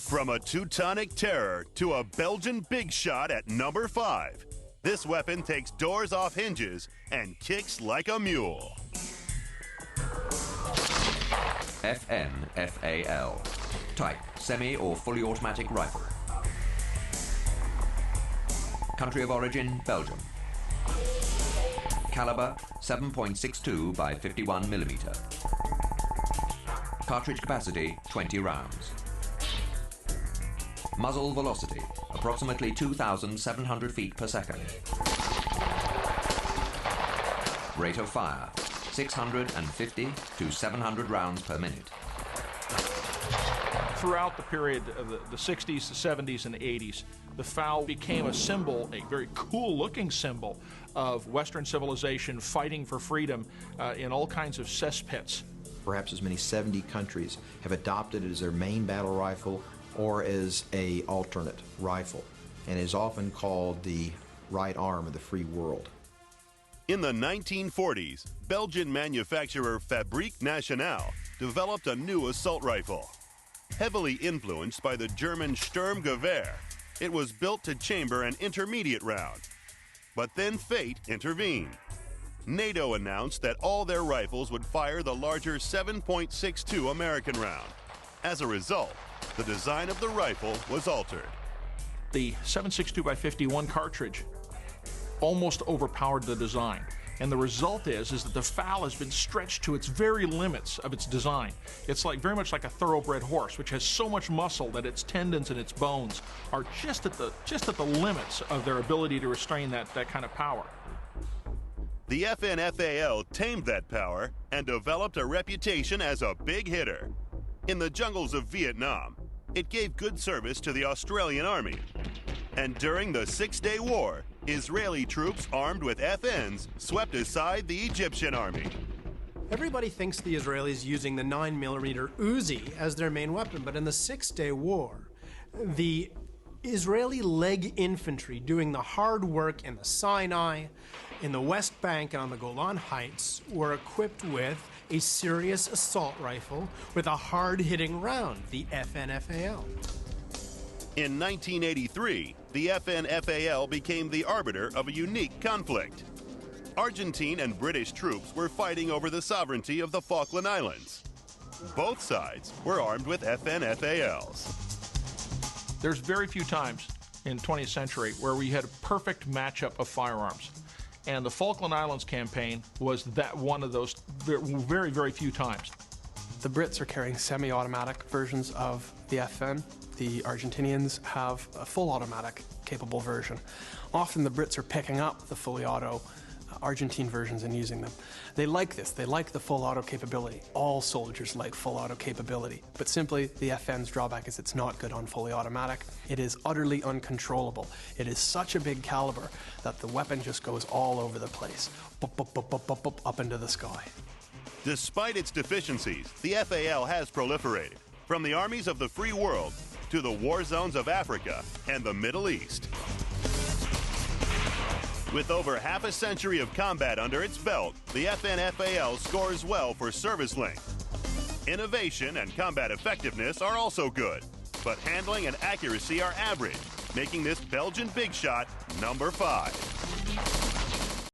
From a Teutonic terror to a Belgian big shot at number 5, this weapon takes doors off hinges and kicks like a mule. FAL. Type, semi or fully automatic rifle. Country of origin, Belgium. Caliber, 7.62 by 51 millimeter. Cartridge capacity, 20 rounds. Muzzle velocity, approximately 2,700 feet per second. Rate of fire, 650 to 700 rounds per minute. Throughout the period of the 60s, the 70s, and the 80s, the FAL became a symbol, a very cool-looking symbol of Western civilization fighting for freedom in all kinds of cesspits. Perhaps as many 70 countries have adopted it as their main battle rifle or as an alternate rifle, and is often called the right arm of the free world. In the 1940s, Belgian manufacturer Fabrique Nationale developed a new assault rifle. Heavily influenced by the German Sturmgewehr, it was built to chamber an intermediate round. But then fate intervened. NATO announced that all their rifles would fire the larger 7.62 American round. As a result, the design of the rifle was altered. The 7.62 by 51 cartridge almost overpowered the design. And the result is that the FAL has been stretched to its very limits of its design. It's very much like a thoroughbred horse, which has so much muscle that its tendons and its bones are just at the limits of their ability to restrain that kind of power. The FAL tamed that power and developed a reputation as a big hitter. In the jungles of Vietnam, it gave good service to the Australian Army. And during the Six-Day War, Israeli troops armed with FNs swept aside the Egyptian army. Everybody thinks the Israelis using the 9mm Uzi as their main weapon, but in the Six-Day War, the Israeli leg infantry doing the hard work in the Sinai, in the West Bank, and on the Golan Heights were equipped with a serious assault rifle with a hard-hitting round, the FNFAL. In 1983, the FNFAL became the arbiter of a unique conflict. Argentine and British troops were fighting over the sovereignty of the Falkland Islands. Both sides were armed with FNFALs. There's very few times in the 20th century where we had a perfect matchup of firearms. And the Falkland Islands campaign was one of those very, very few times. The Brits are carrying semi-automatic versions of the FN. The Argentinians have a full automatic capable version. Often the Brits are picking up the fully auto Argentine versions and using them. They like this. They like the full auto capability. All soldiers like full auto capability. But simply, the FN's drawback is it's not good on fully automatic. It is utterly uncontrollable. It is such a big caliber that the weapon just goes all over the place. Up into the sky. Despite its deficiencies, the FAL has proliferated, from the armies of the free world to the war zones of Africa and the Middle East. With over half a century of combat under its belt, the FNFAL scores well for service length. Innovation and combat effectiveness are also good, but handling and accuracy are average, making this Belgian big shot number 5.